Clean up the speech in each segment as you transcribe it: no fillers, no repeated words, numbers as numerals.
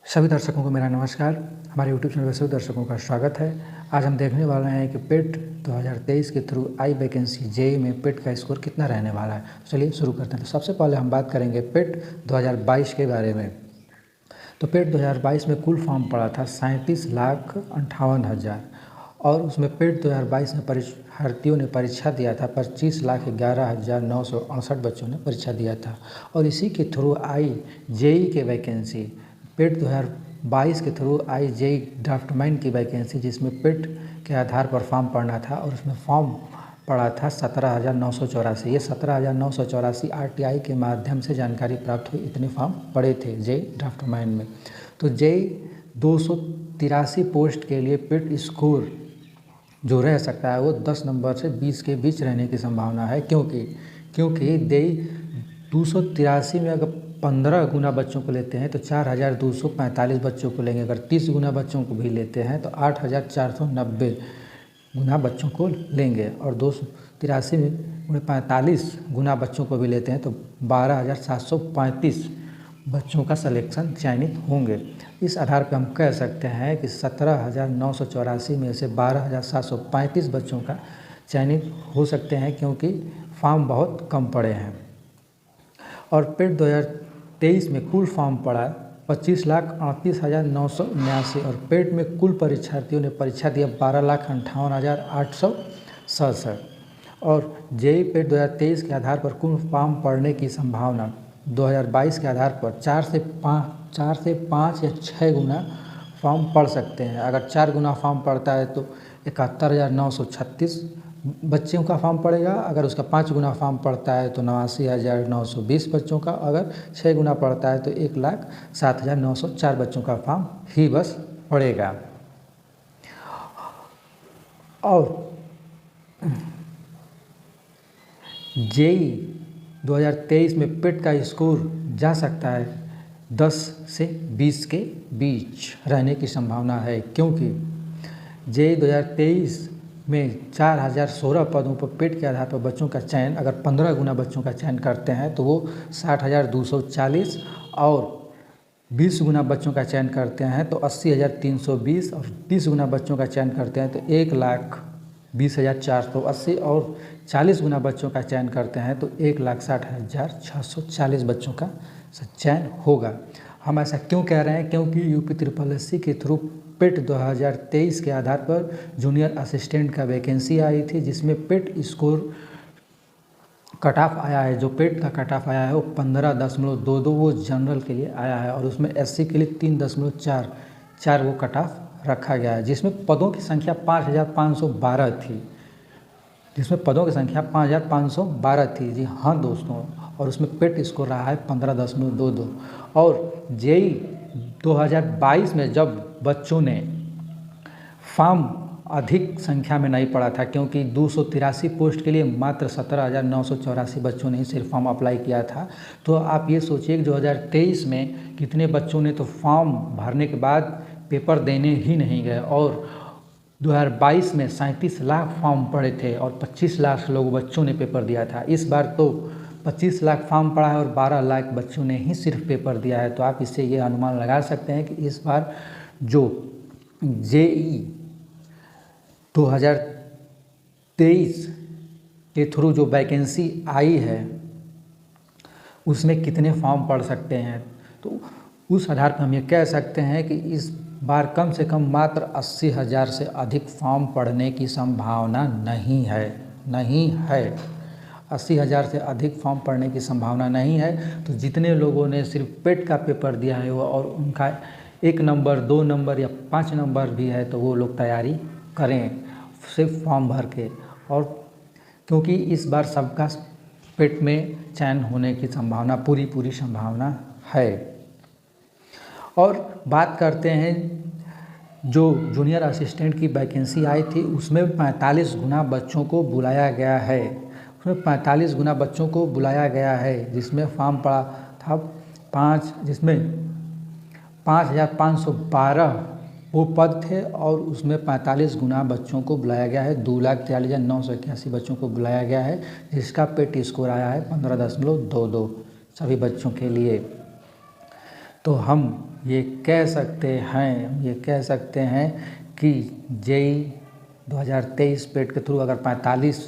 सभी दर्शकों को मेरा नमस्कार। हमारे यूट्यूब चैनल पर सभी दर्शकों का स्वागत है। आज हम देखने वाले हैं कि पेट 2023 के थ्रू आई वैकेंसी जेईई में पेट का स्कोर कितना रहने वाला है। चलिए शुरू करते हैं। तो सबसे पहले हम बात करेंगे पेट 2022 के बारे में। तो पेट 2022 में कुल फॉर्म पड़ा था 37,58,000 और उसमें पेट 2022 में परीक्षार्थियों ने परीक्षा दिया था 25,11,968 बच्चों ने परीक्षा दिया था। और इसी के थ्रू आई जेईई के वैकेंसी पेट 2022 के थ्रू आई जेईई ड्राफ्टमैन की वैकेंसी, जिसमें पेट के आधार पर फॉर्म पड़ना था और उसमें फॉर्म पड़ा था 17,984। ये 17,984 आरटीआई के माध्यम से जानकारी प्राप्त हुई, इतने फॉर्म पड़े थे जेईई ड्राफ्टमैन में। तो जेईई 283 पोस्ट के लिए पेट स्कोर जो रह सकता है वो 10 नंबर से 20 के बीच रहने की संभावना है, क्योंकि जेईई 283 में अगर 15 गुना बच्चों को लेते हैं तो 4,245 बच्चों को लेंगे। अगर 30 गुना बच्चों को भी लेते हैं तो 8,490 गुना बच्चों को लेंगे। और 283 में 45 गुना बच्चों को भी लेते हैं तो 12,735 बच्चों का सिलेक्शन चयनित होंगे। इस आधार पर हम कह सकते हैं कि 17,984 में से 12,735 बच्चों का चयनित हो सकते हैं, क्योंकि फॉर्म बहुत कम पड़े हैं। और पेट 2023 में कुल फॉर्म पड़ा 25,38,979 और पेट में कुल परीक्षार्थियों ने परीक्षा दिया 12,58,867। और जेईई पेट 2023 के आधार पर कुल फॉर्म पड़ने की संभावना 2022 के आधार पर 4 से 5 या 6 गुना फॉर्म पड़ सकते हैं। अगर 4 गुना फॉर्म पड़ता है तो 71,936 बच्चों का फॉर्म पड़ेगा। अगर उसका 5 गुना फॉर्म पड़ता है तो 89,920 बच्चों का। अगर 6 गुना पड़ता है तो 1,07,904 बच्चों का फॉर्म ही बस पड़ेगा। और जेईई 2023 में पेट का स्कोर जा सकता है 10 से 20 के बीच रहने की संभावना है, क्योंकि जेईई 2023 में 4,016 पदों पर पेट के आधार पर बच्चों का चयन, अगर 15 गुना बच्चों का चयन करते हैं तो वो 60,240 और 20 गुना बच्चों का चयन करते हैं तो 80,320 और 30 गुना बच्चों का चयन करते हैं तो 1,20,480 और 40 गुना बच्चों का चयन करते हैं तो 1,60,640 बच्चों का चयन होगा। हम ऐसा क्यों कह रहे हैं? क्योंकि यूपी SSSC के थ्रू पेट 2023 के आधार पर जूनियर असिस्टेंट का वैकेंसी आई थी, जिसमें पेट स्कोर कट ऑफ आया है। जो पेट का कट ऑफ आया है वो 15.22 वो जनरल के लिए आया है और उसमें SC के लिए 3.44 वो कट ऑफ रखा गया है, जिसमें पदों की संख्या 5,512 थी। जी हाँ दोस्तों, और उसमें पेट स्कोर रहा है 15.22। और जेईई 2022 में जब बच्चों ने फॉर्म अधिक संख्या में नहीं पड़ा था, क्योंकि 283 पोस्ट के लिए मात्र 17,984 बच्चों ने ही सिर्फ फॉर्म अप्लाई किया था। तो आप ये सोचिए कि 2023 में कितने बच्चों ने तो फॉर्म भरने के बाद पेपर देने ही नहीं गए। और 2022 में 37 लाख फॉर्म पड़े थे और 25 लाख लोग बच्चों ने पेपर दिया था। इस बार तो 25 लाख फॉर्म पड़ा है और 12 लाख बच्चों ने ही सिर्फ पेपर दिया है। तो आप इससे ये अनुमान लगा सकते हैं कि इस बार जो जेईई 2023 के थ्रू जो वैकेंसी आई है उसमें कितने फॉर्म पड़ सकते हैं। तो उस आधार पर हम ये कह सकते हैं कि इस बार कम से कम मात्र 80,000 से अधिक फॉर्म पड़ने की संभावना नहीं है। 80,000 से अधिक फॉर्म पड़ने की संभावना नहीं है। तो जितने लोगों ने सिर्फ पेट का पेपर दिया है वो और उनका 1 नंबर 2 नंबर या 5 नंबर भी है तो वो लोग तैयारी करें सिर्फ फॉर्म भर के। और क्योंकि इस बार सबका पेट में चयन होने की संभावना पूरी संभावना है। और बात करते हैं जो जूनियर असिस्टेंट की वैकेंसी आई थी उसमें 45 गुना बच्चों को बुलाया गया है। जिसमें फॉर्म पड़ा था 5,512 वो पद थे और उसमें 45 गुना बच्चों को बुलाया गया है। 2,43,981 बच्चों को बुलाया गया है, जिसका पेट स्कोर आया है 15.22 सभी बच्चों के लिए। तो हम ये कह सकते हैं कि जेई 2023 पेट के थ्रू अगर 45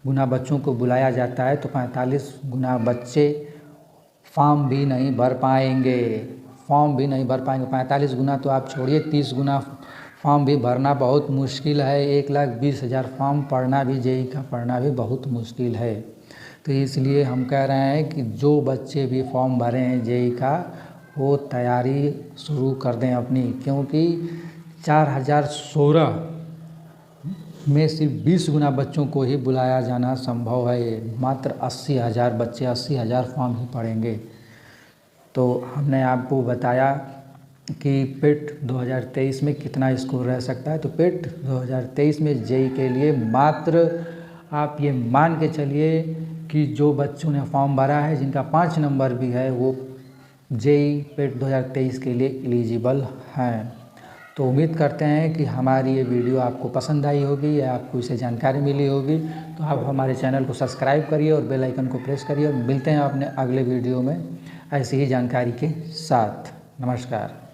गुना बच्चों को बुलाया जाता है तो 45 गुना बच्चे फॉर्म भी नहीं भर पाएंगे। 45 गुना तो आप छोड़िए, 30 गुना फॉर्म भी भरना बहुत मुश्किल है। 1,20,000 फॉर्म पढ़ना भी, जेई का पढ़ना भी बहुत मुश्किल है। तो इसलिए हम कह रहे हैं कि जो बच्चे भी फॉर्म भरे हैं जेई का, वो तैयारी शुरू कर दें अपनी, क्योंकि 4016 में सिर्फ 20 गुना बच्चों को ही बुलाया जाना संभव है। मात्र 80,000 बच्चे 80,000 फॉर्म ही पढ़ेंगे। तो हमने आपको बताया कि पेट 2023 में कितना स्कोर रह सकता है। तो पेट 2023 में जेई के लिए मात्र आप ये मान के चलिए कि जो बच्चों ने फॉर्म भरा है, जिनका 5 नंबर भी है, वो जेई पेट 2023 के लिए एलिजिबल हैं। तो उम्मीद करते हैं कि हमारी ये वीडियो आपको पसंद आई होगी या आपको इससे जानकारी मिली होगी। तो आप हमारे चैनल को सब्सक्राइब करिए और बेल आइकन को प्रेस करिए और मिलते हैं अपने अगले वीडियो में ऐसी ही जानकारी के साथ। नमस्कार।